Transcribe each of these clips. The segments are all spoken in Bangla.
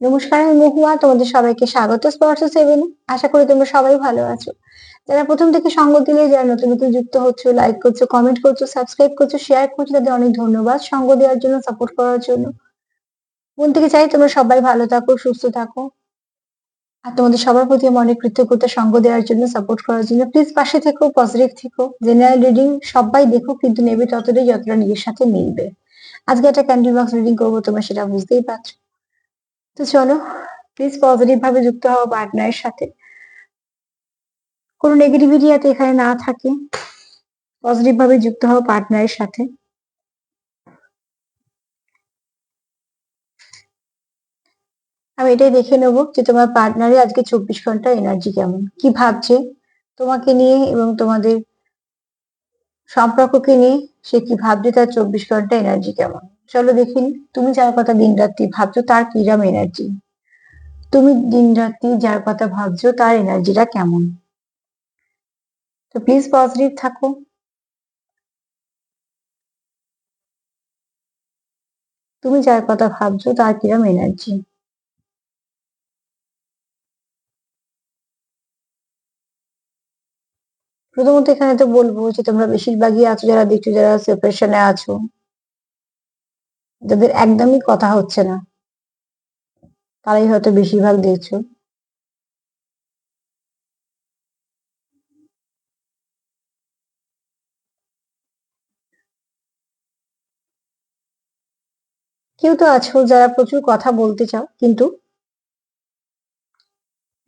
নমস্কার, আমি মহুয়া। তোমাদের সবাইকে স্বাগত স্পর্শ সেভেনে। আশা করি তোমরা সবাই ভালো আছো। যারা প্রথম থেকে সঙ্গ দিলে, যারা নতুন নতুন যুক্ত হচ্ছ, লাইক করছো, কমেন্ট করছো, সাবস্ক্রাইব করছো, শেয়ার করছো, তাদের অনেক ধন্যবাদ সঙ্গ দেওয়ার জন্য, সাপোর্ট করার জন্য। মন থেকে চাই তোমরা সবাই ভালো থাকো, সুস্থ থাকো। আর তোমাদের সবার প্রতি আমার অনেক কৃতজ্ঞতা সঙ্গ দেওয়ার জন্য, সাপোর্ট করার জন্য। প্লিজ পাশে থেকো, পজিটিভ থেকো। জেনারেল রিডিং সবাই দেখো, কিন্তু নেবে ততটাই যতটা নিজের সাথে মিলবে। আজকে একটা ক্যান্ডেল বক্স রিডিং করবো, তোমরা সেটা বুঝতেই পারছো। তো চলো, প্লিজ পজিটিভ ভাবে যুক্ত হও পার্টনারের সাথে। কোনো নেগেটিভিটি যাতে এখানে না থাকে। পজিটিভ ভাবে যুক্ত হও পার্টনারের সাথে। আমি এটাই দেখে নেব যে তোমার পার্টনারের আজকে 24 ঘন্টা এনার্জি কেমন, কি ভাবছে তোমাকে নিয়ে এবং তোমাদের সম্পর্ককে নিয়ে। সে কি ভাবছে, তার 24 ঘন্টা এনার্জি কেমন। চলো দেখিনি, তুমি যার কথা দিন রাত্রি ভাবছো তার কিরম এনার্জি। তুমি দিন রাত্রি যার কথা ভাবছো তার এনার্জিটা কেমন। তো প্লিজ পজিটিভ থাকো। তুমি যার কথা ভাবছো তার কিরম এনার্জি। প্রথমত এখানে তো বলবো যে তোমরা বেশিরভাগই আছো, যারা দেখছো, যারা সেপারেশনে আছো, যাদের একদমই কথা হচ্ছে না, তারাই হয়তো বেশিরভাগ দেখছো। কেউ তো আছো যারা প্রচুর কথা বলতে চাও, কিন্তু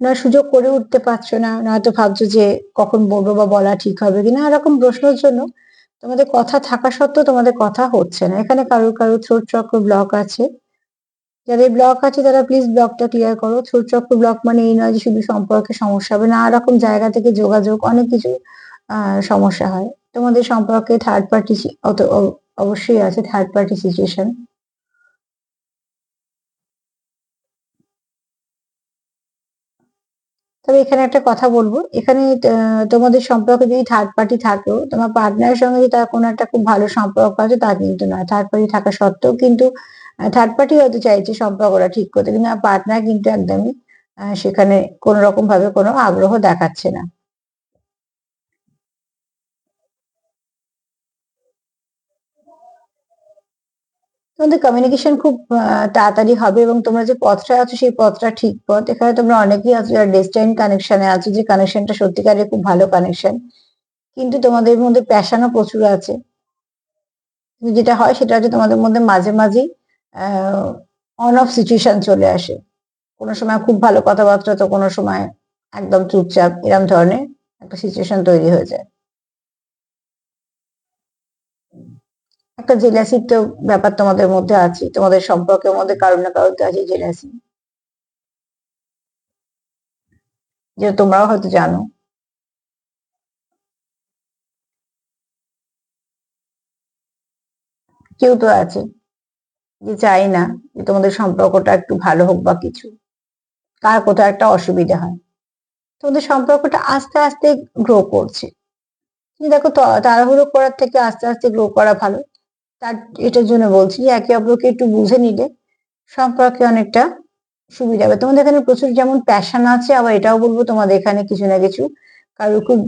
না সুযোগ করে উঠতে পারছো না, নয়তো ভাবছো যে কখন বলবো বা বলা ঠিক হবে কিনা, এরকম প্রশ্নের জন্য তোমাদের কথা থাকা সত্ত্বেও তোমাদের কথা হচ্ছে না। এখানে কারোর কারোর থ্রোট চক্র ব্লক আছে। যাদের ব্লক আছে তারা প্লিজ ব্লকটা ক্লিয়ার করো। থ্রোট চক্র ব্লক মানে এই নয় যে শুধু সম্পর্কে সমস্যা হবে, নানা রকম জায়গা থেকে যোগাযোগ, অনেক কিছু সমস্যা হয়। তোমাদের সম্পর্কে থার্ড পার্টি অবশ্যই আছে, থার্ড পার্টি সিচুয়েশন। তবে এখানে একটা কথা বলবো, এখানে তোমাদের সম্পর্কে যদি থার্ড পার্টি থাকেও, তোমার পার্টনারের সঙ্গে যদি তার কোনো একটা খুব ভালো সম্পর্ক আছে, তা কিন্তু নয়। থার্ড পার্টি থাকা সত্ত্বেও কিন্তু থার্ড পার্টি হয়তো চাইছে সম্পর্কটা ঠিক করতে, কিন্তু পার্টনার কিন্তু একদমই সেখানে কোনো রকম ভাবে কোনো আগ্রহ দেখাচ্ছে না। তোমাদের কমিউনিকেশন খুব তাড়াতাড়ি হবে, এবং তোমরা যে পথটা আছো সেই পথটা ঠিক পথ। এখানে তোমরা অনেকেই আছো যারা ডেস্টাইন কানেকশনে আছো, যে কানেকশনটা সত্যিকারের খুব ভালো কানেকশন, কিন্তু তোমাদের মধ্যে প্যাশনও প্রচুর আছে। কিন্তু যেটা হয় সেটা হচ্ছে তোমাদের মধ্যে মাঝে মাঝেই অন অফ সিচুয়েশন চলে আসে। কোনো সময় খুব ভালো কথাবার্তা, তো কোনো সময় একদম চুপচাপ, এরম ধরনের একটা সিচুয়েশন তৈরি হয়ে যায়। একটা জেলাসির তো ব্যাপার তোমাদের মধ্যে আছে, তোমাদের সম্পর্কের মধ্যে কারোর না কারোর তো আছে জেলাসি, যেটা তোমরাও হয়তো জানো। কেউ তো আছে যে চাই না যে তোমাদের সম্পর্কটা একটু ভালো হোক বা কিছু, কার কোথাও একটা অসুবিধা হয়। তোমাদের সম্পর্কটা আস্তে আস্তে গ্রো করছে। তুমি দেখো, তাড়াহুড়ো করার থেকে আস্তে আস্তে গ্রো করা ভালো। তার এটার জন্য বলছি যে একে অপরকে একটু বুঝে নিলে সম্পর্কে অনেকটা সুবিধা হবে। তোমাদের এখানে প্রচুর যেমন প্যাশন আছে, আবার এটাও বলবো তোমাদের এখানে কিছু না কিছু কারোর খুব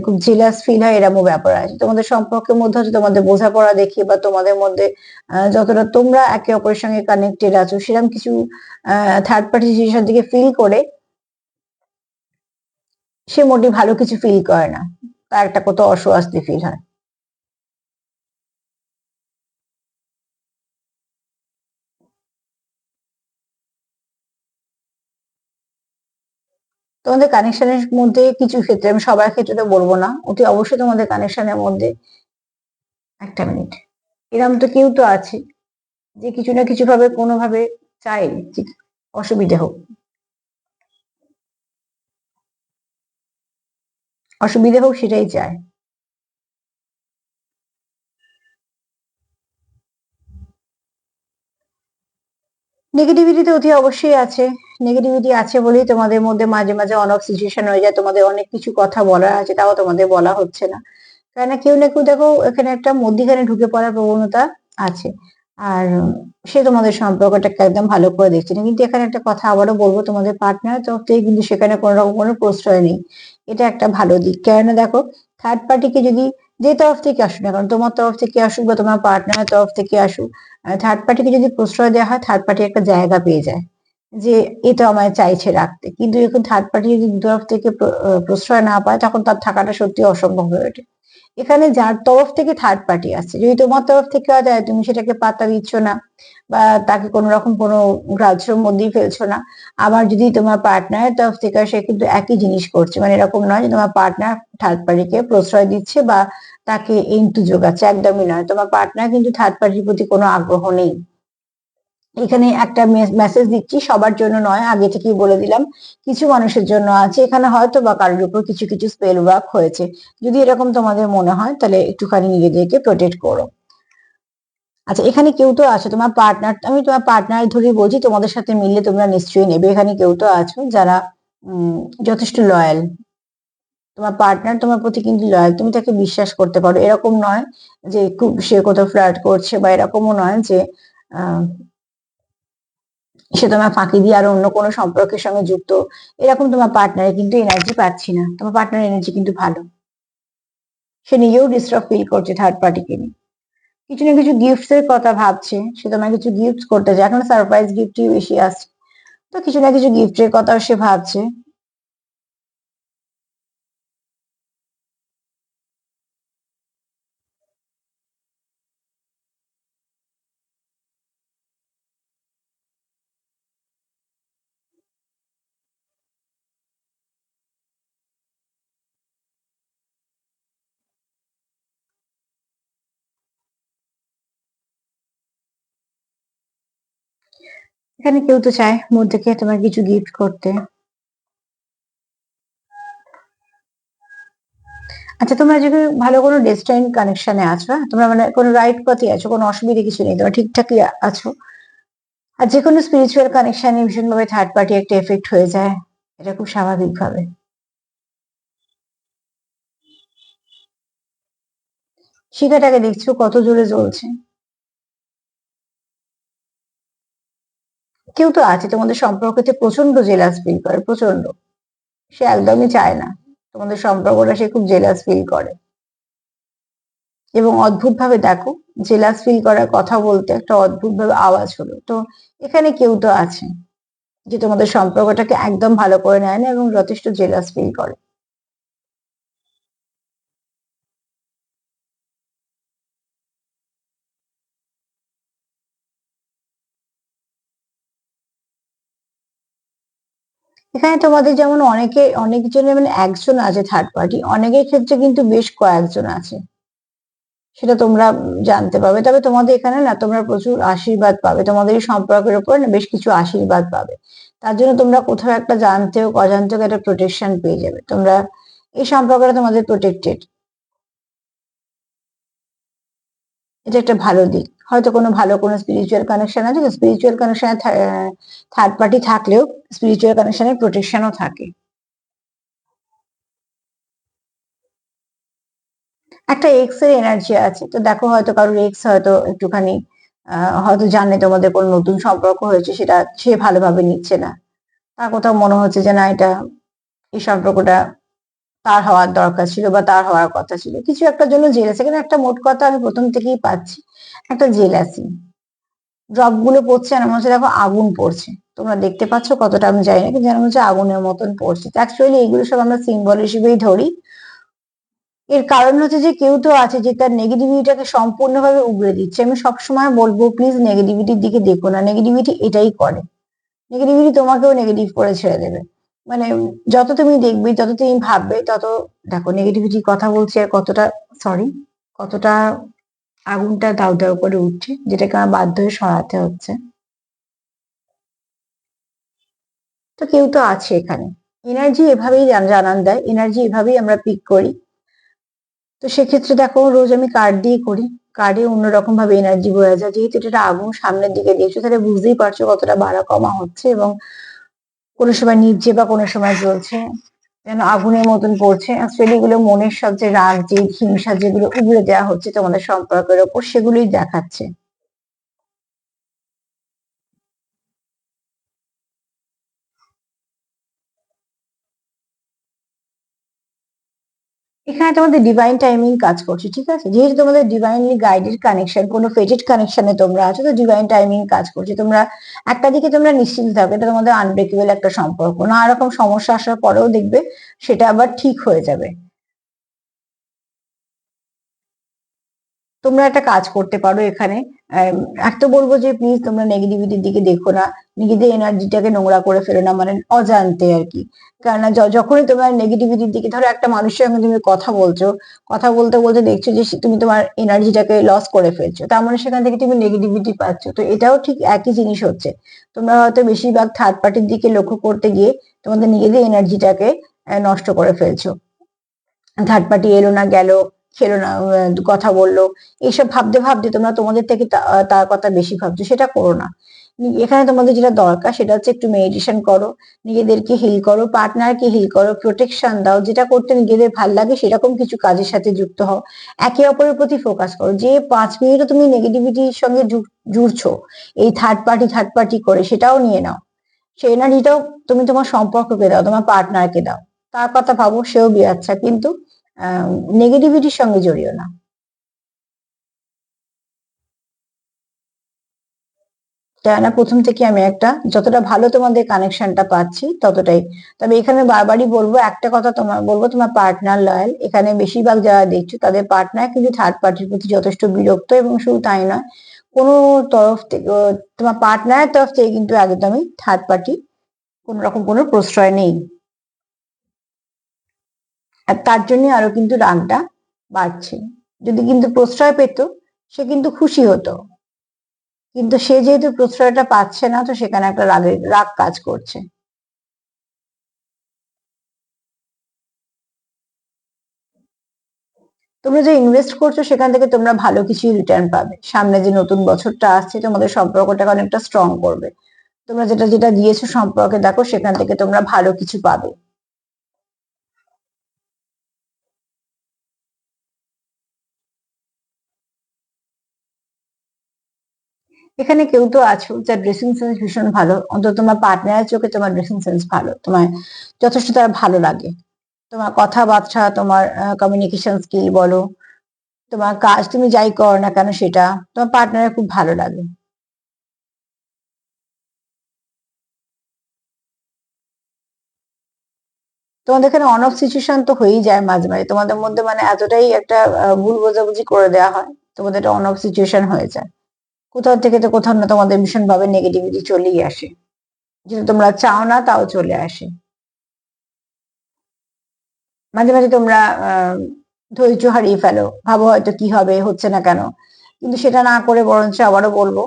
খুব জেলাস ফিল হয়, এরকমও ব্যাপার আছে। তোমাদের সম্পর্কের মধ্যে হচ্ছে তোমাদের বোঝাপড়া দেখে, বা তোমাদের মধ্যে যতটা তোমরা একে অপরের সঙ্গে কানেক্টেড আছো, সেরকম কিছু থার্ড পার্টি সিচুয়েশন থেকে ফিল করে সে মোটেই ভালো কিছু ফিল করে না, তার একটা কত অস্বস্তি ফিল হয়। তোমাদের কানেকশনের মধ্যে কিছু ক্ষেত্রে, আমি সবার ক্ষেত্রে তো বলবো না, অতি অবশ্যই তোমাদের কানেকশনের মধ্যে, একটা মিনিট, এরম তো কেউ তো আছে যে কিছু না কিছু ভাবে কোনোভাবে চায় যে অসুবিধে হোক, অসুবিধে হোক সেটাই চায়। নেগেটিভিটি তো অতি অবশ্যই আছে। নেগেটিভিটি আছে বলেই তোমাদের মধ্যে মাঝে মাঝে অন অফ সিচুয়েশন হয়ে যায়। তোমাদের অনেক কিছু কথা বলার আছে, তাও তোমাদের বলা হচ্ছে না। কেন না কেউ না কেউ দেখো এখানে একটা মধ্যিখানে ঢুকে পড়ার প্রবণতা আছে। আর সে তোমাদের সম্পর্কটাকে একদম ভালো করে দেখছে না। কিন্তু এখানে একটা কথা আবারও বলবো, তোমাদের পার্টনার তরফ থেকে কিন্তু সেখানে কোনো রকম কোনো প্রশ্রয় নেই। এটা একটা ভালো দিক। কেননা দেখো, থার্ড পার্টিকে যদি যে তরফ থেকে আসুক না কারণ, তোমার তরফ থেকে আসুক বা তোমার পার্টনারের তরফ থেকে আসুক, থার্ড পার্টিকে যদি প্রশ্রয় দেওয়া হয়, থার্ড পার্টি একটা জায়গা পেয়ে যায় যে এ তো আমায় চাইছে রাখতে। কিন্তু এখন থার্ড পার্টি যদি দু তরফ থেকে প্রশ্রয় না পায়, তখন তার থাকাটা সত্যি অসম্ভব হয়ে ওঠে। এখানে যার তরফ থেকে থার্ড পার্টি আসছে, যদি তোমার তরফ থেকে যায়, তুমি সেটাকে পাত্তা দিচ্ছ না বা তাকে কোনো রকম কোনো গ্রাহ্যের মধ্যেই ফেলছো না। আবার যদি তোমার পার্টনারের তরফ থেকে সে কিন্তু একই জিনিস করছে, মানে এরকম নয় যে তোমার পার্টনার থার্ড পার্টিকে প্রশ্রয় দিচ্ছে বা তাকে এন্টু যোগাচ্ছে, একদমই নয়। তোমার পার্টনার কিন্তু থার্ড পার্টির প্রতি কোনো আগ্রহ নেই। এখানে একটা মেসেজ দিচ্ছি, সবার জন্য নয়, আগে থেকেই বলে দিলাম। কিছু মানুষের জন্য আছে, এখানে হয়তো বা কারোর উপর কিছু কিছু স্পেল ওয়ার্ক হয়েছে। যদি এরকম তোমাদের মনে হয়, তাহলে একটুখানি নিজেদেরকে প্রোটেক্ট করো। আচ্ছা, এখানে কেউ তো আছে তোমার পার্টনার, আমি তোমার পার্টনার ধরে বলছি, তোমাদের সাথে মিললে তোমরা নিশ্চয়ই নেবে। এখানে কেউ তো আছো যারা যথেষ্ট লয়াল। তোমার পার্টনার তোমার প্রতি কিন্তু লয়াল, তুমি তাকে বিশ্বাস করতে পারো। এরকম নয় যে খুব সে কোথাও ফ্লার্ট করছে, বা এরকমও নয় যে আহ সে তোমার ফাঁকি দিয়ে আরো অন্য কোনো সম্পর্কের সঙ্গে যুক্ত। এরকম তোমার পার্টনারে কিন্তু এনার্জি পাচ্ছি না। তোমার পার্টনার এনার্জি কিন্তু ভালো। সে নিজেও ডিস্টার্ব ফিল করছে থার্ড পার্টিকে নিয়ে। কিছু না কিছু গিফটস এর কথা ভাবছে, সে তোমায় কিছু গিফট করতে চায়। এখন সারপ্রাইজ গিফটই বেশি আসছে। তো কিছু না কিছু গিফটের কথাও সে ভাবছে। এখানে কেউ তো চায় মন থেকে তোমার কিছু গিফট করতে। আচ্ছা, তোমরা যদি ভালো কোনো ডেস্টাইন কানেকশনে আছো, হ্যাঁ, তোমরা মানে কোনো রাইট পথে আছো, কোনো অসুবিধা কিছু নেই, তোমরা ঠিকঠাকই আছো। আর যে কোনো স্পিরিচুয়াল কানেকশনে ভীষণভাবে থার্ড পার্টি একটা এফেক্ট হয়ে যায়, এটা খুব স্বাভাবিক ভাবে। শিখাটাকে দেখছো কত জোরে জ্বলছে। কেউ তো আছে তোমাদের সম্পর্কতে প্রচন্ড জেলাস ফিল করে, প্রচন্ড। সে একদমই চায় না তোমাদের সম্পর্কটা, সে খুব জেলাস ফিল করে। এবং অদ্ভুত ভাবে দেখো, জেলাস ফিল করার কথা বলতে একটা অদ্ভুত ভাবে আওয়াজ হলো। তো এখানে কেউ তো আছে যে তোমাদের সম্পর্কটাকে একদম ভালো করে নেয় না এবং যথেষ্ট জেলাস ফিল করে। এখানে তোমাদের যেমন অনেকজনের মানে একজন আছে থার্ড পার্টি, অনেকের ক্ষেত্রে কিন্তু বেশ কয়েকজন আছে। সেটা তোমরা জানতে পারবে। তবে তোমাদের এখানে না, তোমরা প্রচুর আশীর্বাদ পাবে, তোমাদের এই সম্পর্কের উপর না বেশ কিছু আশীর্বাদ পাবে। তার জন্য তোমরা কোথাও একটা জানতে হোক অজান্তে হোক একটা প্রোটেকশন পেয়ে যাবে তোমরা। এই সম্পর্কটা তোমাদের প্রোটেক্টেড। এটা একটা ভালো দিক। হয়তো কোনো ভালো কোনো স্পিরিচুয়াল কানেকশন আছে, স্পিরিচুয়াল কানেকশনে থার্ড পার্টি থাকলেও স্পিরিচুয়াল কানেকশনের প্রোটেকশনও থাকে। একটা এক্স এর এনার্জি আছে, তো দেখো হয়তো কারোর এক্স হয়তো একটুখানি হয়তো জানে তোমাদের কোনো নতুন সম্পর্ক হয়েছে, সেটা সে ভালোভাবে নিচ্ছে না। তার কোথাও মনে হচ্ছে যে না, এটা এই সম্পর্কটা তার হওয়ার দরকার ছিল বা তার হওয়ার কথা ছিল, কিছু একটা জন্য জেলাসি। এখানে একটা মোট কথা আমি প্রথম থেকেই পাচ্ছি, একটা জেলাসি। ড্রপ গুলো পড়ছে আর মনে হচ্ছে দেখো আগুন পড়ছে। তোমরা দেখতে পাচ্ছ কতটা আমি জানি না, কিন্তু যেন হচ্ছে আগুনের মতন পড়ছে। অ্যাকচুয়ালি এগুলো সব আমরা সিম্বল হিসেবেই ধরি। এর কারণ হচ্ছে যে কেউ তো আছে যে তার নেগেটিভিটিটাকে সম্পূর্ণভাবে উগড়ে দিচ্ছে। আমি সবসময় বলবো, প্লিজ নেগেটিভিটির দিকে দেখো না। নেগেটিভিটি এটাই করে, নেগেটিভিটি তোমাকেও নেগেটিভ করে ছেড়ে দেবে। মানে যত তুমি দেখবে, যত তুমি ভাববে, তত দেখো নেগেটিভিটির কথা বলছি আর কতটা, সরি, কতটা আগুনটা দাউ দাউ করে উঠছে, যেটাকে আমার বাধ্য হয়ে সরাতে হচ্ছে। তো কেউ তো আছে এখানে। এনার্জি এভাবেই জানান দেয়, এনার্জি এভাবেই আমরা পিক করি। তো সেক্ষেত্রে দেখো, রোজ আমি কার্ড দিয়ে করি, কার্ডে অন্যরকম ভাবে এনার্জি বোঝা যায়। যেহেতু এটা আগুন সামনের দিকে দেখছো, তাহলে বুঝতেই পারছো কতটা বাড়া কমা হচ্ছে, এবং কোনো সময় নিভছে বা কোনো সময় জ্বলছে, যেন আগুনের মতন পড়ছে। অ্যাকচুয়ালি এগুলো মনের সব যে রাগ, যে হিংসা, যেগুলো উগড়ে দেওয়া হচ্ছে তোমাদের সম্পর্কের ওপর, সেগুলোই দেখাচ্ছে। এখানে তোমাদের ডিভাইন টাইমিং কাজ করছে, ঠিক আছে? যেহেতু তোমাদের ডিভাইনলি গাইডেড কানেকশন, কোনো ফেটেড কানেকশনে তোমরা আছো, তো ডিভাইন টাইমিং কাজ করছে। তোমরা একটা দিকে তোমরা নিশ্চিন্ত থাকো, এটা তোমাদের আনব্রেকেবল একটা সম্পর্ক, না এরকম সমস্যা আসার পরেও দেখবে সেটা আবার ঠিক হয়ে যাবে। তোমরা একটা কাজ করতে পারো এখানে। একটা বলবো যে প্লিজ তোমরা নেগেটিভিটির দিকে দেখো না, নিজেদের এনার্জিটাকে নোংরা করে ফেলো না, মানে অজান্তে আর কি। কেননা যখনই তোমরা নেগেটিভিটির দিকে, ধরো একটা মানুষের সঙ্গে তুমি কথা বলছো, কথা বলতে বলতে দেখছো যে তুমি তোমার এনার্জিটাকে লস করে ফেলছো, তার মানে সেখান থেকে তুমি নেগেটিভিটি পাচ্ছ। তো এটাও ঠিক একই জিনিস হচ্ছে। তোমরা হয়তো বেশিরভাগ থার্ড পার্টির দিকে লক্ষ্য করতে গিয়ে তোমাদের নিজেদের এনার্জিটাকে নষ্ট করে ফেলছো। থার্ড পার্টি এলো না গেল, খেলো না, কথা বললো, এইসব ভাবতে ভাবতে তোমরা তোমাদের থেকে তার কথা বেশি ভাবছো, সেটা করো না। এখানে তোমাদের যেটা দরকার সেটা হচ্ছে একটু মেডিটেশন করো, নিজেদেরকে হিল করো, পার্টনারকে হিল করো, প্রোটেকশন দাও, যেটা করতে নিজেদের ভাল লাগে সেরকম কিছু কাজের সাথে যুক্ত হও। একে অপরের প্রতি ফোকাস করো। যে 5 মিনিটও তুমি নেগেটিভিটির সঙ্গে জুড়ছো এই থার্ড পার্টি করে, সেটাও নিয়ে নাও। সেই এনার্জিটাও তুমি তোমার সম্পর্ককে দাও, তোমার পার্টনারকে দাও। তার কথা ভাবো, সেও বিয়াচ্ছা, কিন্তু নেগেটিভিটির সঙ্গে জড়িও না। কেননা প্রথম থেকে আমি একটা, যতটা ভালো তোমাদের কানেকশনটা পাচ্ছি ততটাই। তবে এখানে বারবারই বলবো, একটা কথা তোমার বলবো, তোমার পার্টনার লয়াল। এখানে বেশিরভাগ যারা দেখছো তাদের পার্টনার কিন্তু থার্ড পার্টির প্রতি যথেষ্ট বিরক্ত, এবং শুধু তাই নয়, কোনো তরফ থেকে তোমার পার্টনারের তরফ থেকে কিন্তু একদমই থার্ড পার্টি কোন রকম কোনো প্রশ্রয় নেই। আর তার জন্য আরো কিন্তু রাগটা বাড়ছে। যদি কিন্তু প্রশ্রয় পেত, সে কিন্তু খুশি হতো, কিন্তু সে যেহেতু প্রশ্রয়টা পাচ্ছে না, তো সেখানে একটা রাগ কাজ করছে। তোমরা যে ইনভেস্ট করছো সেখান থেকে তোমরা ভালো কিছু রিটার্ন পাবে। সামনে যে নতুন বছরটা আসছে, তোমাদের সম্পর্কটাকে অনেকটা স্ট্রং করবে। তোমরা যেটা যেটা দিয়েছো সম্পর্কে, দেখো সেখান থেকে তোমরা ভালো কিছু পাবে। এখানে কেউ তো আছো যার ড্রেসিং সেন্স ভীষণ ভালো, অন্তত তোমার পার্টনারের চোখে তোমার ড্রেসিং সেন্স ভালো, তোমার যথেষ্ট তার ভালো লাগে। তোমার কথাবার্তা, তোমার কমিউনিকেশন স্কিল বলো, তোমার কাজ, তুমি যাই করো না কেন সেটা তোমার পার্টনারের খুব ভালো লাগে। তোমাদের এখানে অন অফ সিচুয়েশন তো হয়েই যায় মাঝে মাঝে তোমাদের মধ্যে, মানে এতটাই একটা ভুল বোঝাবুঝি করে দেওয়া হয়, তোমাদের একটা অন অফ সিচুয়েশন হয়ে যায়। কোথাও থেকে তো কোথাও না তোমাদের ভীষণ ভাবে নেগেটিভিটি চলেই আসে, যেটা তোমরা চাও না তাও চলে আসে। মাঝে মাঝে তোমরা ধৈর্য হারিয়ে ফেলো, ভাবো হয়তো কি হবে, হচ্ছে না কেন। কিন্তু সেটা না করে বরঞ্চ আবারও বলবো,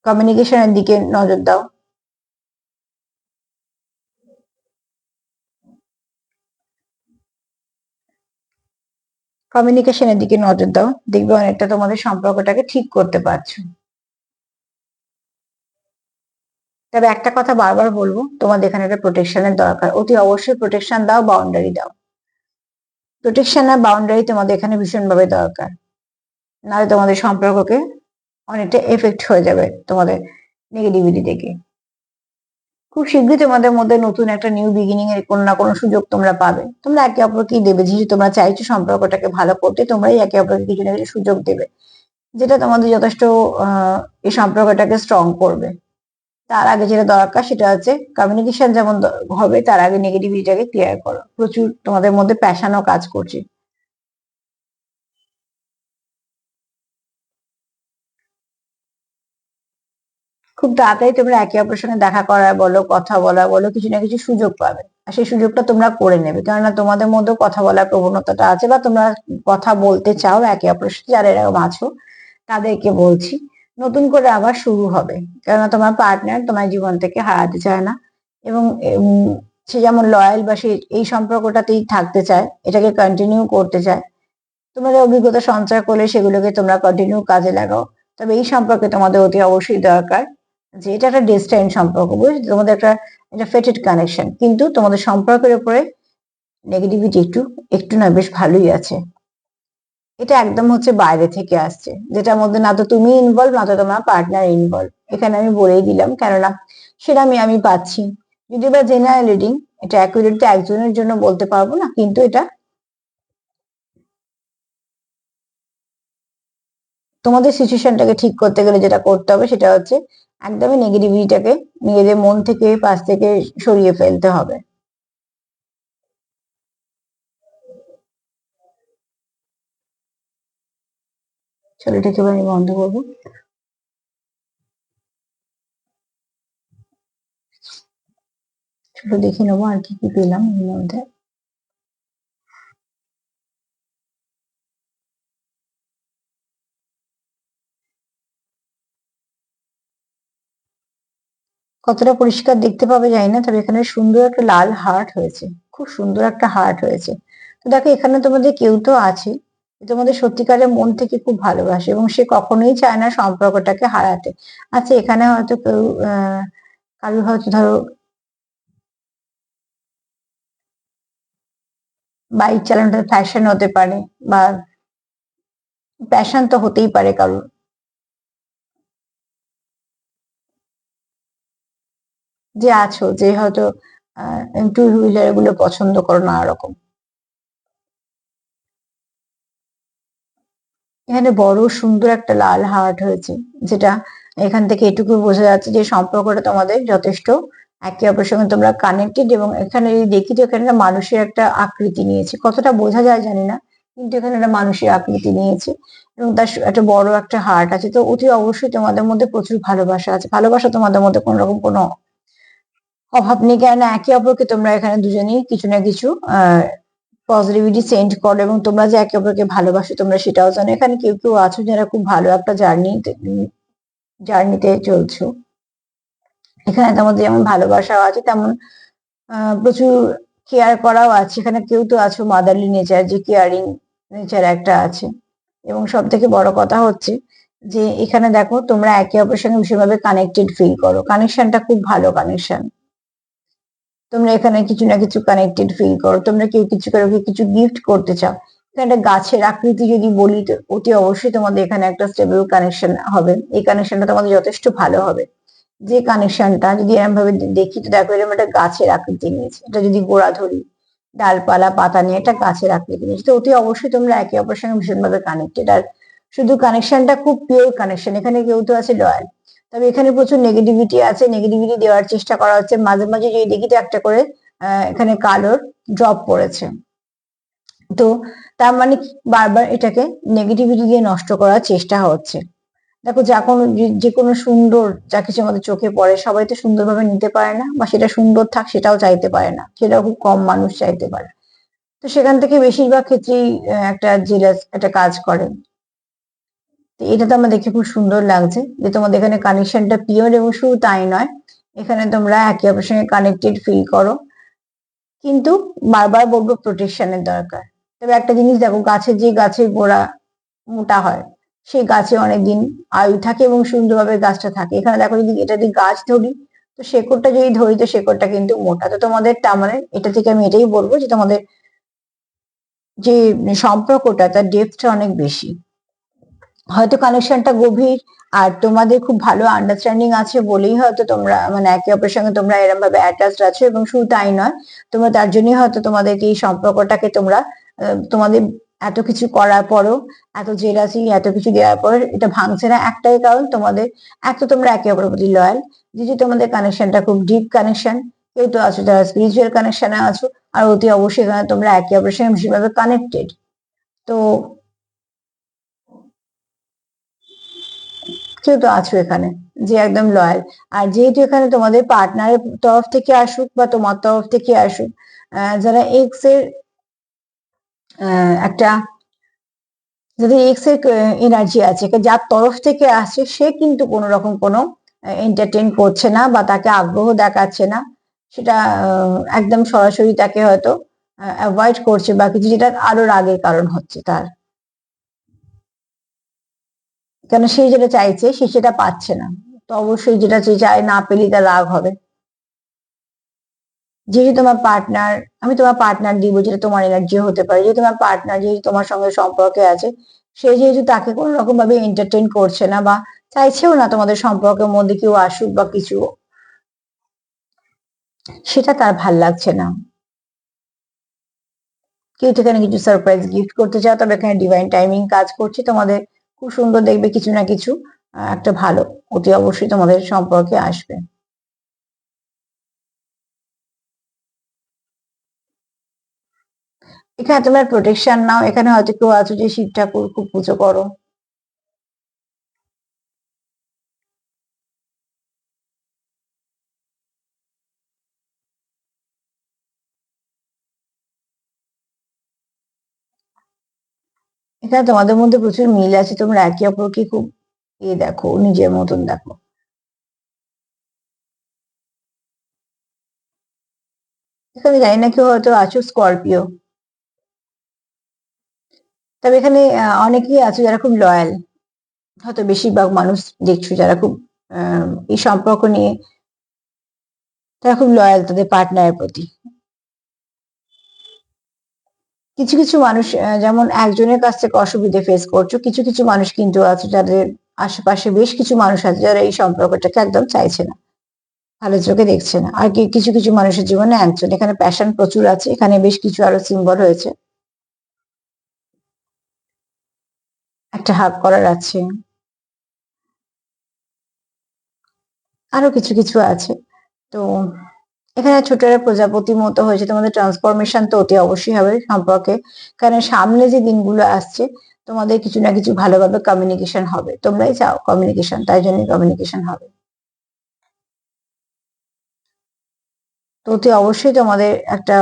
কমিউনিকেশনের দিকে নজর দাও। কমিউনিকেশনের দিকে নজর দাও, দেখবে অনেকটা তোমাদের সম্পর্কটাকে ঠিক করতে পারছো। তবে একটা কথা বারবার বলবো, তোমাদের এখানে একটা প্রোটেকশনের দরকার, অতি অবশ্যই প্রোটেকশন দাও, বাউন্ডারি দাও। প্রোটেকশন আর বাউন্ডারি তোমাদের এখানে ভীষণভাবে দরকার, নাহলে তোমাদের সম্পর্ককে অনেকটা এফেক্ট হয়ে যাবে তোমাদের নেগেটিভিটি থেকে। খুব শীঘ্রই তোমাদের মধ্যে নতুন একটা নিউ বিগিনিং এর কোনো না কোনো সুযোগ তোমরা পাবে। তোমরা একে অপরকেই দেবে, যেহেতু তোমরা চাইছো সম্পর্কটাকে ভালো করতে, তোমরাই একে অপরকে কিছু না কিছু সুযোগ দেবে, যেটা তোমাদের যথেষ্ট এই সম্পর্কটাকে স্ট্রং করবে। তার আগে যেটা দরকার সেটা হচ্ছে কমিউনিকেশন যেমন হবে, তার আগে নেগেটিভিটিটাকে ক্লিয়ার করো। প্রচুর তোমাদের মধ্যে প্যাশনও কাজ করছে। খুব তাড়াতাড়ি তোমরা একে অপরের সঙ্গে দেখা করা বলো, কথা বলা বলো, কিছু না কিছু সুযোগ পাবে, আর সেই সুযোগটা তোমরা করে নেবে। কেননা তোমাদের মধ্যেও কথা বলার প্রবণতাটা আছে, বা তোমরা কথা বলতে চাও একে অপরের সাথে, যারা এরকম আছো তাদেরকে বলছি, নতুন করে আবার শুরু হবে। কেননা তোমার পার্টনার তোমার জীবন থেকে হারাতে চায় না, এবং সে যেমন লয়াল, বা সে এই সম্পর্কটাতেই থাকতে চায়, এটাকে কন্টিনিউ করতে চায়। তোমাদের অভিজ্ঞতা সঞ্চয় করলে সেগুলোকে তোমরা কন্টিনিউ কাজে লাগাও। তবে এই সম্পর্কে তোমাদের অতি অবশ্যই দরকার যে এটা একটা ডেস্টাইন সম্পর্ক, বুঝছো? তোমাদের একটা এটা ফেটেড কানেকশন, কিন্তু তোমাদের সম্পর্কের উপরে নেগেটিভিটি একটু একটু না বেশ ভালোই আছে। এটা একদম হচ্ছে বাইরে থেকে আসছে, যেটার মধ্যে না তো তুমি ইনভলভ, না তো তোমার পার্টনার ইনভলভ। এখানে আমি বলেই দিলাম, কেননা সেটা আমি পাচ্ছি। যদি বা জেনারেল রিডিং, এটা অ্যাকুরেটলি একজনের জন্য বলতে পারবো না, কিন্তু এটা তোমাদের সিচুয়েশনটাকে ঠিক করতে গেলে যেটা করতে হবে সেটা হচ্ছে একদমই নেগেটিভিটিটাকে নিজেদের মন থেকে, পাশ থেকে সরিয়ে ফেলতে হবে। ছবিটাকে এবার আমি বন্ধ করবো। ছোট দেখে নেবো আর কি কি পেলাম এর মধ্যে। কতটা পরিষ্কার দেখতে পাবে জানি না, তবে এখানে সুন্দর একটা লাল হার্ট হয়েছে, খুব সুন্দর একটা হার্ট হয়েছে। তো দেখো এখানে তোমাদের কেউ তো আছে তোমাদের সত্যিকারের মন থেকে খুব ভালোবাসে এবং সে কখনোই চায় না সম্পর্কটাকে হারাতে। আচ্ছা এখানে হয়তো কেউ কারোর হয়তো ধরো বাইক চালানোটা ফ্যাশন হতে পারে, বা প্যাশন তো হতেই পারে কারোর, যে আছো যে হয়তো টু হুইলার গুলো পছন্দ করো নানা রকম। এখানে বড় সুন্দর একটা লাল হার্ট হয়েছে, যেটা এখান থেকে এটুকু বোঝা যাচ্ছে যে সম্পর্কটা তোমাদের যথেষ্ট একে অপরের সঙ্গে তোমরা কানেক্টেড। এবং এখানে যদি দেখি তো এখানে একটা মানুষের একটা আকৃতি নিয়েছে, কতটা বোঝা যায় জানি না, কিন্তু এখানে একটা মানুষের আকৃতি নিয়েছে এবং তার একটা বড় একটা হার্ট আছে। তো অতি অবশ্যই তোমাদের মধ্যে প্রচুর ভালোবাসা আছে, ভালোবাসা তোমাদের মধ্যে কোনো রকম কোনো অভাব নেই, কেননা একে অপরকে তোমরা এখানে দুজনেই কিছু না কিছু পজিটিভিটি সেন্ড করো এবং তোমরা যে একে অপরকে ভালোবাসো তোমরা সেটাও জানো। এখানে কেউ কেউ আছো যারা খুব ভালো একটা জার্নিতে চলছো। এখানে তোমাদের যেমন ভালোবাসাও আছে, তেমন প্রচুর কেয়ার করাও আছে। এখানে কেউ তো আছো মাদারলি নেচার, যে কেয়ারিং নেচার একটা আছে। এবং সব থেকে বড় কথা হচ্ছে যে এখানে দেখো তোমরা একে অপরের সঙ্গে ভীষণভাবে কানেক্টেড ফিল করো, কানেকশনটা খুব ভালো কানেকশন। তোমরা এখানে কিছু না কিছু কানেক্টেড ফিল করো, তোমরা কেউ কিছু কাউকে কিছু গিফট করতে চাও। এখানে একটা গাছের আকৃতি যদি বলি তো অতি অবশ্যই তোমাদের এখানে একটা স্টেবল কানেকশন হবে, এই কানেকশনটা তোমাদের যথেষ্ট ভালো হবে। যে কানেকশনটা যদি এরকম ভাবে দেখি তো দেখো এরকম একটা গাছের আকৃতি নিয়েছে, এটা যদি গোড়া ধরি ডালপালা পাতা নিয়ে একটা গাছের আকৃতি নিয়েছে, তো অতি অবশ্যই তোমরা একে অপরের সঙ্গে ভীষণভাবে কানেক্টেড। আর শুধু কানেকশনটা খুব পিওর কানেকশন, এখানে কেউ তো আছে লয়াল, তবে এখানে প্রচুর নেগেটিভিটি আছে, নেগেটিভিটি দেওয়ার চেষ্টা করা হচ্ছে। মাঝে মাঝে যদি দেখি তো একটা করে এখানে কালোর ড্রপ পড়েছে, তো তার মানে বারবার এটাকে নেগেটিভিটি দিয়ে নষ্ট করার চেষ্টা হচ্ছে। দেখো যা কোনো যে কোনো সুন্দর যা কিছু আমাদের চোখে পড়ে সবাই তো সুন্দরভাবে নিতে পারে না, বা সেটা সুন্দর থাক সেটাও চাইতে পারে না, সেটাও খুব কম মানুষ চাইতে পারে। তো সেখান থেকে বেশিরভাগ ক্ষেত্রেই একটা জেলাস একটা কাজ করে। তো এটা তো আমার দেখে খুব সুন্দর লাগছে যে তোমাদের এখানে কানেকশনটা পিওর, এবং শুধু তাই নয় এখানে তোমরা একে অপরের সঙ্গে কানেক্টেড ফিল করো। কিন্তু বারবার বলবো প্রোটেকশনের দরকার। তবে একটা জিনিস দেখো, গাছের যে গাছের গোড়া মোটা হয় সেই গাছে অনেকদিন আয়ু থাকে এবং সুন্দরভাবে গাছটা থাকে। এখানে দেখো যদি এটা যদি গাছ ধরি তো শেকড়টা যদি ধরি তো শেকড়টা কিন্তু মোটা। তো তোমাদের তার মানে এটা থেকে আমি এটাই বলবো যে তোমাদের যে সম্পর্কটা তার ডেপথটা অনেক বেশি, হয়তো কানেকশনটা গভীর, আর তোমাদের খুব ভালো আন্ডারস্ট্যান্ডিং আছে বলেই হয়তো তোমরা মানে একে অপরের সঙ্গে তোমরা এরকম ভাবে অ্যাটাচড আছো। এবং শুধু তাই নয়, তোমরা তার জন্যই হয়তো তোমাদেরকে এই সম্পর্কটাকে তোমরা তোমাদের এত কিছু করার পরও, এত জেলাসি এত কিছু দেওয়ার পর এটা ভাঙছে না, একটাই কারণ তোমাদের এক তো তোমরা একে অপরের প্রতি লয়াল, যে তোমাদের কানেকশনটা খুব ডিপ কানেকশন। কেউ তো আছো যারা স্পিরিচুয়াল কানেকশনে আছো, আর অতি অবশ্যই এখানে তোমরা একে অপরের সঙ্গে ভীষণভাবে কানেক্টেড। তো কেউ তো আছো এখানে যে একদম লয়াল। আর যেহেতু এখানে তোমাদের পার্টনারের তরফ থেকে আসুক বা তোমার তরফ থেকে আসুক, যারা এক্স এর একটা যাদের এক্স এর এনার্জি আছে, যার তরফ থেকে আসছে সে কিন্তু কোনো রকম কোনো এন্টারটেইন করছে না বা তাকে আগ্রহ দেখাচ্ছে না, সেটা একদম সরাসরি তাকে হয়তো অ্যাভয়েড করছে বা কিছু, যেটা আরো রাগের কারণ হচ্ছে তার, কেন সে যেটা চাইছে সে সেটা পাচ্ছে না। তো অবশ্যই যেটা সে চায় না পেলে তার রাগ হবে। যেহেতু তোমার পার্টনার, আমি তোমার পার্টনার দিব যেটা তোমার এনার্জি হতে পারে, যে তোমার পার্টনার যেহেতু তোমার সঙ্গে সম্পর্কে আছে, সে যেহেতু তাকে কোনো রকম ভাবে এন্টারটেইন করছে না বা চাইছেও না তোমাদের সম্পর্কের মধ্যে কেউ আসুক বা কিছু, সেটা তার ভাল লাগছে না। কেউ এখানে কিছু সারপ্রাইজ গিফট করতে চাও, তবে এখানে ডিভাইন টাইমিং কাজ করছে তোমাদের। খুব সুন্দর দেখবে কিছু না কিছু একটা ভালো অতি অবশ্যই তোমাদের সম্পর্কে আসবে। এখানে তোমার প্রোটেকশন নাও। এখানে হয়তো কেউ আছো যে শিব ঠাকুর খুব পুজো করো। এখানে তোমাদের মধ্যে প্রচুর মিল আছে, তোমরা একে অপরকে খুব দেখো, নিজের মতন দেখো। এখানে জানি না কেউ হয়তো আছো স্করপিও, তবে এখানে অনেকেই আছে যারা খুব লয়াল। হয়তো বেশিরভাগ মানুষ দেখছো যারা খুব এই সম্পর্ক নিয়ে তারা খুব লয়াল তাদের পার্টনারের প্রতি। কিছু কিছু মানুষ যেমন একজনের কাছ থেকে অসুবিধে ফেস করছো, কিছু কিছু মানুষ কিন্তু আছে যাদের আশেপাশে বেশ কিছু মানুষ আছে যারা এই সম্পর্কটাকে একদম চাইছে না, ভালো চোখে দেখছে না। আর কিছু কিছু মানুষের জীবনে একজন, এখানে প্যাশন প্রচুর আছে। এখানে বেশ কিছু আরো সিম্বল হয়েছে, একটা হাগ করার আছে, আরো কিছু কিছু আছে। তো এখানে ছোট একটা প্রজাপতির মতো হয়েছে, তোমাদের ট্রান্সফরমেশন তো অতি অবশ্যই হবে সম্পর্কে। কারণ সামনে যে দিনগুলো আসছে তোমাদের কিছু না কিছু ভালোভাবে কমিউনিকেশন হবে, তোমরাই চাও কমিউনিকেশন, তাই জন্য কমিউনিকেশন হবে। তো অতি অবশ্যই তোমাদের একটা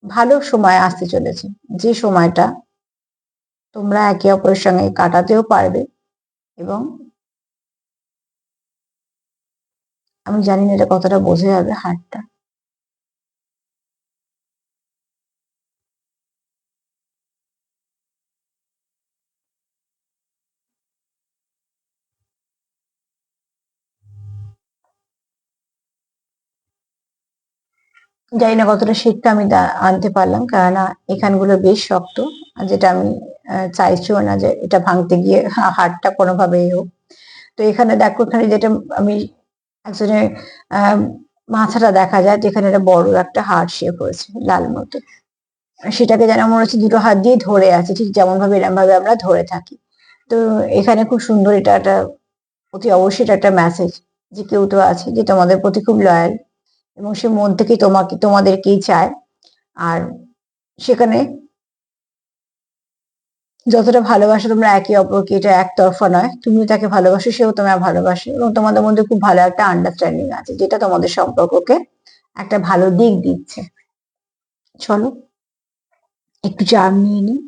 ভালো সময় আসতে চলেছে, যে সময়টা তোমরা একে অপরের সঙ্গে কাটাতেও পারবে। এবং আমি জানি না এটা কতটা বোঝা যাবে হারটা। জানি না কতটা শিক্ষা আমি আনতে পারলাম, কেননা এখানগুলো বেশ শক্ত। আর যেটা আমি চাইছিও না যে এটা ভাঙতে গিয়ে হাড়টা কোনোভাবেই হোক। তো এখানে দেখো, এখানে যেটা আমি একজনের আহ মাথাটা দেখা যায়, যেখানে একটা বড় একটা হার্ট শেপ হয়েছে লাল মতো। সেটাকে যেন মনে হচ্ছে দুটো হাত দিয়ে ধরে আছে, ঠিক যেমন ভাবে এরম ভাবে আমরা ধরে থাকি। তো এখানে খুব সুন্দর, এটা একটা অতি অবশ্যই এটা একটা মেসেজ যে কেউ তো আছে যে তোমাদের প্রতি খুব লয়াল, এবং সে মন থেকে তোমাদেরকেই চায়। আর সেখানে যতটা ভালোবাসা তোমরা একে অপরকে, এটা একতরফা নয়, তুমিও তাকে ভালোবাসো, সেও তোমায় ভালোবাসে, এবং তোমাদের মধ্যে খুব ভালো একটা আন্ডারস্ট্যান্ডিং আছে, যেটা তোমাদের সম্পর্ককে একটা ভালো দিক দিচ্ছে। চলো একটু চার্ম নিয়ে নিই।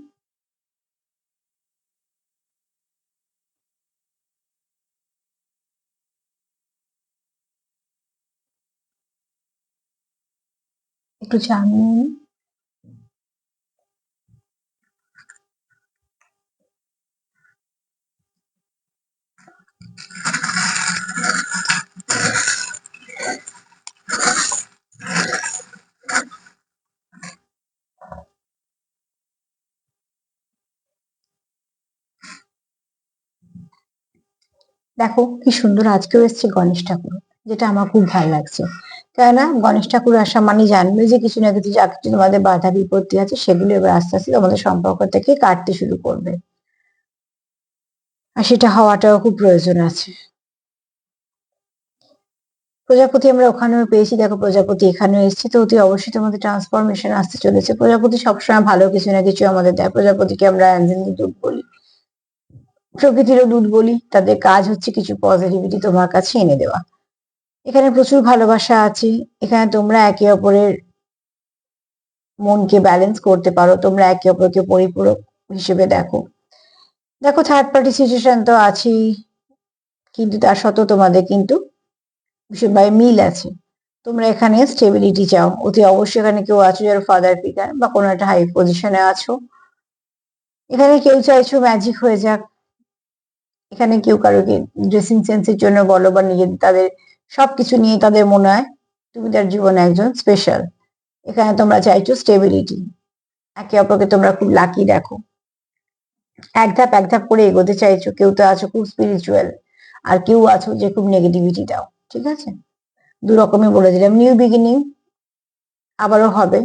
একটু চার্ম নিয়ে নিই। দেখো কি সুন্দর আজকেও এসছে গণেশ ঠাকুর, যেটা আমার খুব ভালো লাগছে। কেননা গণেশ ঠাকুর আসা মানে জানবে যে কিছু না কিছু, যা কিছু তোমাদের বাধা বিপত্তি আছে সেগুলো এবার আস্তে আস্তে তোমাদের সম্পর্ক থেকে কাটতে শুরু করবে। আর সেটা হওয়াটাও খুব প্রয়োজন আছে। প্রজাপতি আমরা ওখানেও পেয়েছি, দেখো প্রজাপতি এখানেও এসেছে, তো অতি অবশ্যই তোমাদের ট্রান্সফরমেশন আসতে চলেছে। প্রজাপতি সবসময় ভালো কিছু না কিছু আমাদের দেয়। প্রজাপতিকে আমরা অ্যাঞ্জেলের দূত বলি, প্রকৃতিরও দূত বলি। তাদের কাজ হচ্ছে কিছু পজিটিভিটি তোমার কাছে এনে দেওয়া। এখানে প্রচুর ভালোবাসা আছে। এখানে তোমরা একে অপরের মনকে ব্যালেন্স করতে পারো, তোমরা একে অপরকে পরিপূরক হিসেবে দেখো। দেখো থার্ড পার্টি সিচুয়েশন তো আছেই, কিন্তু তার সত্ত্বেও তোমাদের কিন্তু ভীষণভাবে মিল আছে। তোমরা এখানে স্টেবিলিটি চাও, অতি অবশ্যই এখানে কেউ আছো যারা ফাদার ফিগার বা কোনো একটা হাই পজিশনে আছো। এখানে কেউ চাইছো ম্যাজিক হয়ে যাক। এখানে কেউ কারোকে ড্রেসিং সেন্সের জন্য বলো বা নিজের তাদের সবকিছু নিয়ে তাদের মনে হয় তুমি তার জীবনে একজন স্পেশাল। এখানে তোমরা চাইছো স্টেবিলিটি, একে অপরকে তোমরা খুব লাকি দেখো। এক ধাপ এক ধাপ করে এগোতে চাইছো। কেউ তো আছো খুব স্পিরিচুয়াল, আর কেউ আছো যে খুব নেগেটিভিটি দাও, ঠিক আছে। দু রকমই বলে দিলাম। নিউ বিগিনিং আবারও হবে,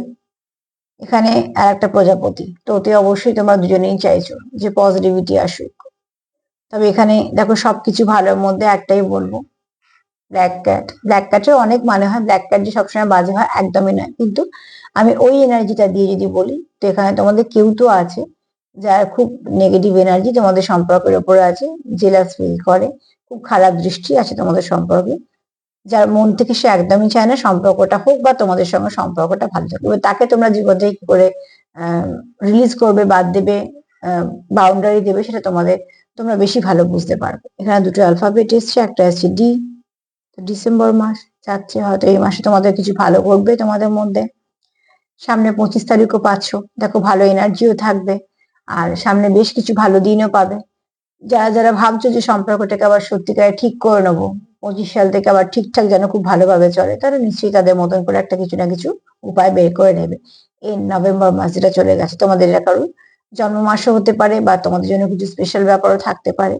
এখানে আর একটা প্রজাপতি, তো ওতে অবশ্যই তোমরা দুজনেই চাইছো যে পজিটিভিটি আসুক। তবে এখানে দেখো সবকিছু ভালোর মধ্যে একটাই বলবো, ব্ল্যাক ক্যাট। ব্ল্যাক ক্যাটের অনেক মানে হয়, ব্ল্যাক ক্যাট যে সবসময় বাজে হয় একদমই নয়, কিন্তু আমি ওই এনার্জিটা দিয়ে যদি বলি, তো এখানে তোমাদের কেউ তো আছে যার খুব নেগেটিভ এনার্জি তোমাদের সম্পর্কের উপরে আছে, জেলাস ফিল করে, খুব খারাপ দৃষ্টি আছে তোমাদের সম্পর্কে, যার মন থেকে সে একদমই চায় না সম্পর্কটা হোক বা তোমাদের সঙ্গে সম্পর্কটা ভালো থাকবে। এবার তাকে তোমরা জীবন থেকে কি করে রিলিজ করবে, বাদ দেবে, বাউন্ডারি দেবে, সেটা তোমরা বেশি ভালো বুঝতে পারবে। এখানে দুটো অ্যালফাবেট এসছে, একটা এসছে ডি। ডিসেম্বর মাস যাচ্ছে, হয়তো এই মাসে তোমাদের কিছু ভালো ঘটবে তোমাদের মধ্যে। সামনে 25 তারিখও পাচ্ছ, দেখো ভালো এনার্জিও থাকবে, আর সামনে বেশ কিছু ভালো দিনও পাবে। যারা যারা ভাবছো যে সম্পর্কটাকে আবার সত্যিকারে ঠিক করে নেবো, 25 সাল থেকে আবার ঠিকঠাক যেন খুব ভালোভাবে চলে, তারা নিশ্চয়ই তাদের মতন করে একটা কিছু না কিছু উপায় বের করে নেবে। এই নভেম্বর মাস যেটা চলে গেছে, তোমাদের এটা কারোর জন্ম মাসও হতে পারে, বা তোমাদের জন্য কিছু স্পেশাল ব্যাপারও থাকতে পারে।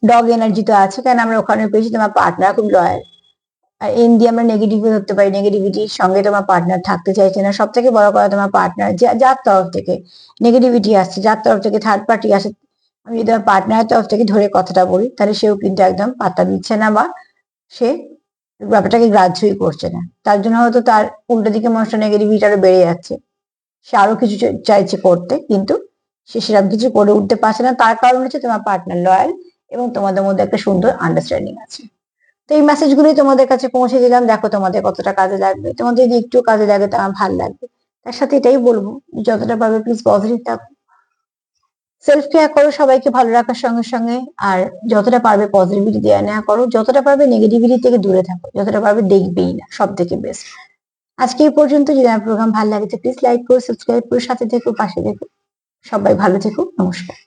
ডগ এনার্জি তো আছে, কারণ আমরা ওখানে পেয়েছি তোমার পার্টনার খুব লয়াল। আর এন দিয়ে আমরা নেগেটিভ ধরতে পারি, নেগেটিভিটির সঙ্গে তোমার পার্টনার থাকতে চাইছে না। সব থেকে বড় কথা, তোমার পার্টনার যার তরফ থেকে নেগেটিভিটি আসছে, যার তরফ থেকে থার্ড পার্টি আসে, আমি যদি আমার পার্টনারের তরফ থেকে ধরে কথাটা বলি, তাহলে সেও কিন্তু একদম পাত্তা দিচ্ছে না, বা সে ব্যাপারটাকে গ্রাহ্যই করছে না। তার জন্য হয়তো তার উল্টো দিকে মানুষটা নেগেটিভিটি আরো বেড়ে যাচ্ছে, সে আরো কিছু চাইছে করতে, কিন্তু সে সেরকম কিছু করে উঠতে পারছে না। তার কারণ হচ্ছে তোমার পার্টনার লয়াল, এবং তোমাদের মধ্যে একটা সুন্দর আন্ডারস্ট্যান্ডিং আছে। তো এই মেসেজগুলোই তোমাদের কাছে পৌঁছে দিলাম, দেখো তোমাদের কতটা কাজে লাগবে। তোমাদের যদি একটু কাজে লাগে তো আমার ভালো লাগবে। তার সাথে এটাই বলবো, যতটা পারবে প্লিজ পজিটিভ থাকো, সেলফ কেয়ার করো সবাইকে ভালো রাখার সঙ্গে সঙ্গে, আর যতটা পারবে পজিটিভিটি দেওয়া নেওয়া করো, যতটা পারবে নেগেটিভিটি থেকে দূরে থাকো, যতটা পারবে দেখবেই না, সব থেকে বেস্ট। আজকে এই পর্যন্ত। যদি আমার প্রোগ্রাম ভালো লাগে তো প্লিজ লাইক করো, সাবস্ক্রাইব করো, সাথে থেকো, পাশে থেকো। সবাই ভালো থেকো, নমস্কার।